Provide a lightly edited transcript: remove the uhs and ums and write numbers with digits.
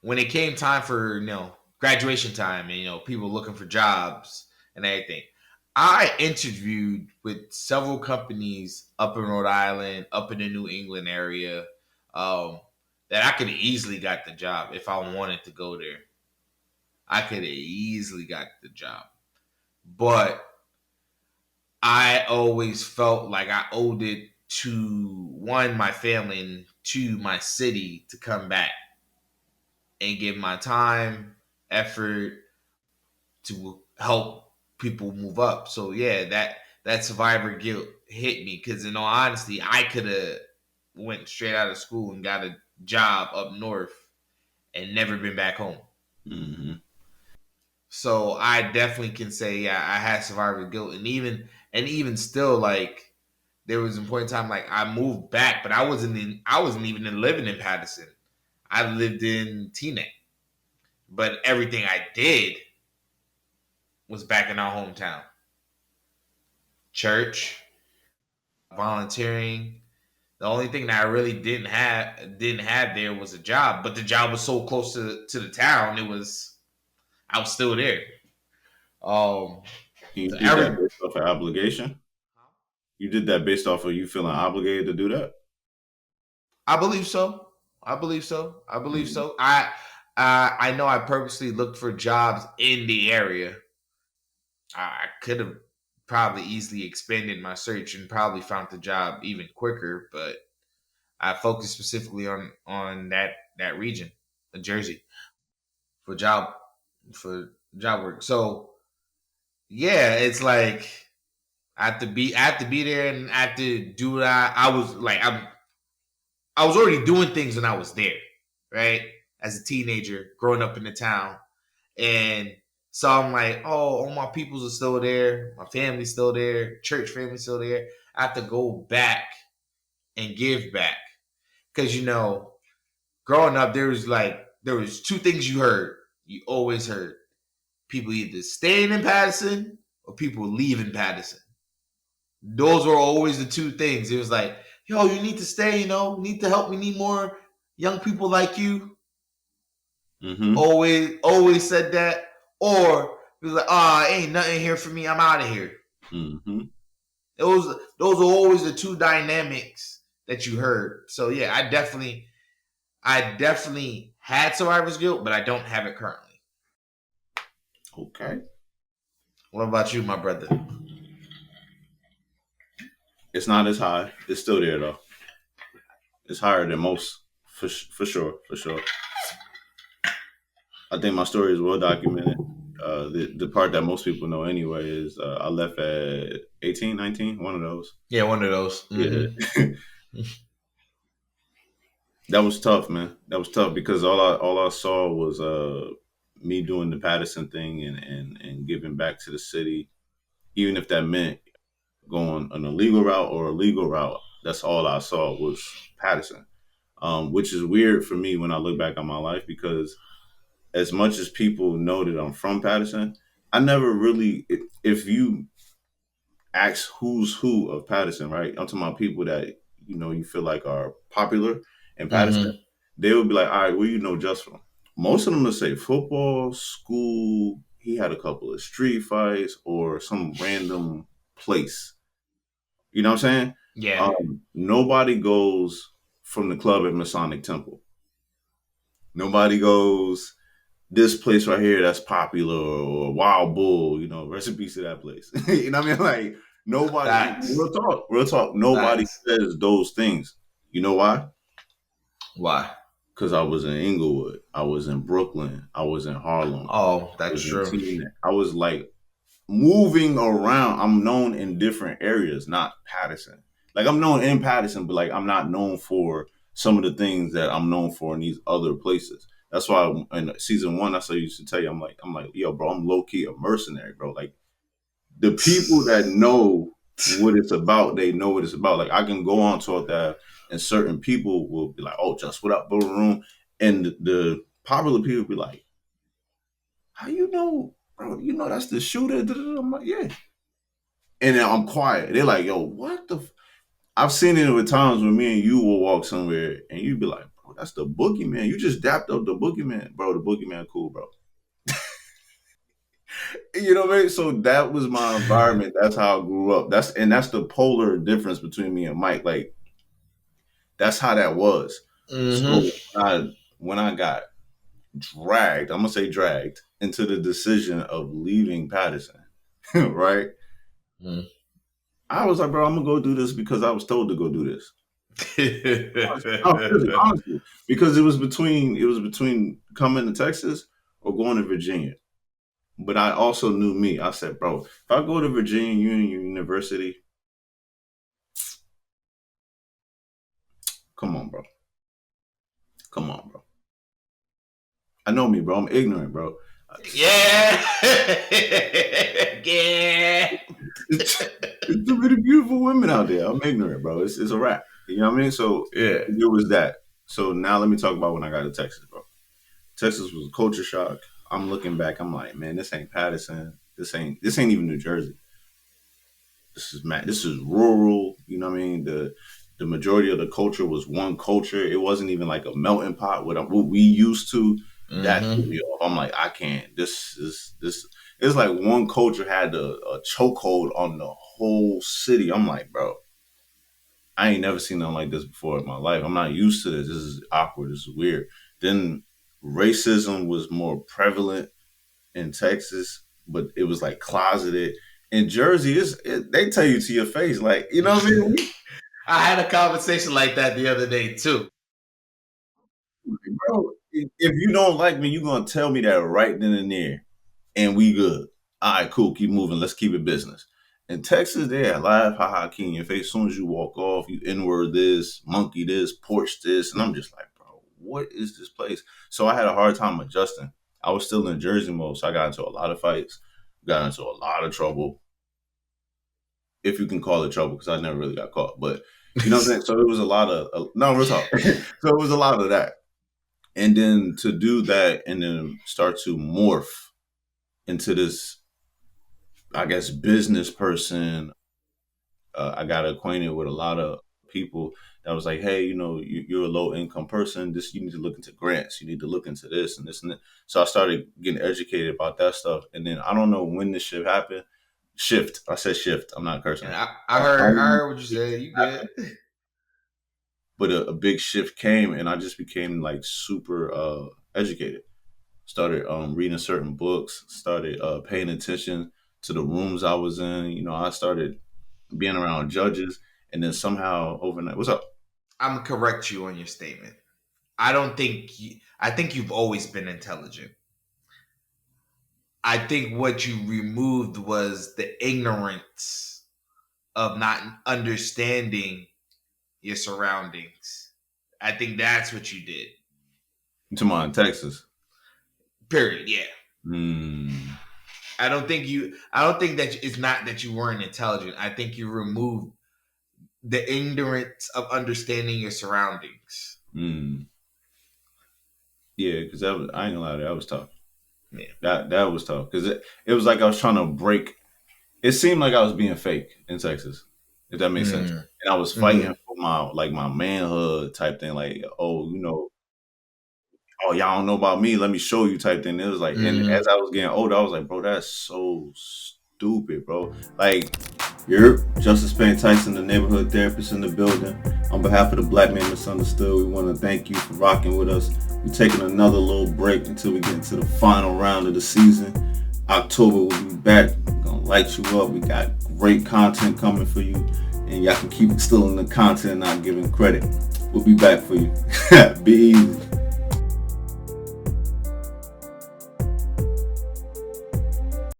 when it came time for graduation time and people looking for jobs and everything, I interviewed with several companies up in Rhode Island, up in the New England area, um, that I could have easily got the job if I wanted to go there. I could have easily got the job, but I always felt like I owed it to one, my family, and two, my city to come back and give my time, effort to help people move up. So yeah, that survivor guilt hit me because in all honesty, I could have went straight out of school and got a job up north and never been back home. Mm-hmm. So I definitely can say, yeah, I had survivor guilt, and even still, like there was a point in time like I moved back, but I wasn't even living in Patterson. I lived in Teaneck, but everything I did was back in our hometown. Church, volunteering. The only thing that I really didn't have there was a job, but the job was so close to the town. I was still there. Um, You so did that every based off of obligation. You did that based off of you feeling obligated to do that. I believe so. I believe so. I believe Mm-hmm. so. I know I purposely looked for jobs in the area. I could have probably easily expanded my search and probably found the job even quicker, but I focused specifically on that region, Jersey, for for job work. So yeah, it's like I have to be there and I have to do what I was like I was already doing things when I was there, right? As a teenager, growing up in the town. And so I'm like, oh, all my peoples are still there, my family's still there, church family's still there. I have to go back and give back. Cause growing up there was two things you heard. You always heard people either staying in Patterson or people leaving Patterson. Those were always the two things. It was like, yo, you need to stay, need to help me, need more young people like you. Mm-hmm. Always said that. Or it was like, ain't nothing here for me. I'm out of here. Mm-hmm. Those are always the two dynamics that you heard. So yeah, I definitely had survivor's guilt, but I don't have it currently. Okay. What about you, my brother? It's not as high. It's still there though. It's higher than most, for sure, for sure. I think my story is well documented. The part that most people know anyway is I left at 18, 19, one of those. Yeah, one of those. Yeah. Mm-hmm. That was tough, man. That was tough because all I saw was me doing the Patterson thing and giving back to the city, even if that meant going an illegal route or a legal route. That's all I saw was Patterson, which is weird for me when I look back on my life because as much as people know that I'm from Patterson, I never really, if you ask who's who of Patterson, right? I'm talking about people that you feel like are popular in Patterson. Mm-hmm. They would be like, "All right, where you know just from?" Most of them will say football, school. He had a couple of street fights or some random place. You know what I'm saying? Yeah. Nobody goes from the club at Masonic Temple. Nobody goes this place right here that's popular or Wild Bull, recipes to that place. You know what I mean? Like nobody, Facts. real talk, nobody Facts. says those things. You know why? Why? Because I was in Inglewood, I was in Brooklyn, I was in Harlem, Oh, I that's was in true. Teaneck. I was like moving around. I'm known in different areas, not Patterson. Like I'm known in Patterson, but like I'm not known for some of the things that I'm known for in these other places. That's why in season one, that's what I used to tell you. I'm like, yo, bro, I'm low key a mercenary, bro. Like the people that know what it's about, they know what it's about. Like I can go on talk that, and certain people will be like, "Oh, just what up, Boom Room," and the popular people be like, "How you know, bro? You know that's the shooter." I'm like, "Yeah," and then I'm quiet. They're like, "Yo, what the?" I've seen it with times when me and you will walk somewhere, and you'd be like, oh, that's the boogeyman. You just dapped up the boogeyman, bro. The boogeyman, cool, bro. You know what I mean? So that was my environment. That's how I grew up. That's the polar difference between me and Mike. Like, that's how that was. Mm-hmm. So when I got dragged, I'm gonna say dragged into the decision of leaving Patterson, right? Mm. I was like, bro, I'm gonna go do this because I was told to go do this. Honestly, because it was between coming to Texas or going to Virginia. But I also knew me. I said, bro, if I go to Virginia Union University, come on, bro. Come on, bro. I know me, bro. I'm ignorant, bro. Yeah. Yeah. It's too many beautiful women out there. I'm ignorant, bro. It's a wrap. You know what I mean? So Yeah. it was that. So now let me talk about when I got to Texas, bro. Texas was a culture shock. I'm looking back. I'm like, man, this ain't Patterson. This ain't even New Jersey. This is rural. You know what I mean? The majority of the culture was one culture. It wasn't even like a melting pot. What we used to. That threw me off. I'm like, I can't. This. It's like one culture had a chokehold on the whole city. I'm like, bro, I ain't never seen nothing like this before in my life. I'm not used to this. This is awkward. This is weird. Then racism was more prevalent in Texas, but it was like closeted. In Jersey, they tell you to your face, like, you know what I mean? I had a conversation like that the other day too. Bro, if you don't like me, you're gonna tell me that right then and there, and we good. All right, cool. Keep moving. Let's keep it business. In Texas, they laugh, haha, key in your face. As soon as you walk off, you N-word this, monkey this, porch this, and I'm just like, bro, what is this place? So I had a hard time adjusting. I was still in Jersey mode, so I got into a lot of fights, got into a lot of trouble, if you can call it trouble, because I never really got caught. But you know what I'm saying? So it was a lot of no, we're talking. So it was a lot of that. And then to do that and then start to morph into this, I guess, business person, I got acquainted with a lot of people that was like, hey, you know, you're a low income person. You need to look into grants. You need to look into this and this and that. So I started getting educated about that stuff. And then I don't know when this shit happened. I said shift. I'm not cursing. I heard what you said. You good. But a big shift came and I just became like super educated. Started reading certain books, started paying attention to the rooms I was in. You know, I started being around judges, and then somehow overnight, what's up? I'm gonna correct you on your statement. I think you've always been intelligent. I think what you removed was the ignorance of not understanding your surroundings. I think that's what you did. To my in Texas. Period. Yeah. I don't think that it's not that you weren't intelligent. I think you removed the ignorance of understanding your surroundings. Yeah, because I ain't gonna lie, that was tough. Yeah. That was tough because it was like I was trying to break. It seemed like I was being fake in Texas, if that makes sense. And I was fighting for my manhood type thing, like, oh, you know, oh, y'all don't know about me, let me show you type thing. It was like, and as I was getting older, I was like, bro, that's so stupid, bro. Like, you're Justice Payne Tyson, the neighborhood therapist in the building. On behalf of the Black Man Misunderstood, we want to thank you for rocking with us. We're taking another little break until we get into the final round of the season. October, we'll be back. We're going to light you up. We got great content coming for you. And y'all can keep stealing the content and not giving credit. We'll be back for you. Be easy.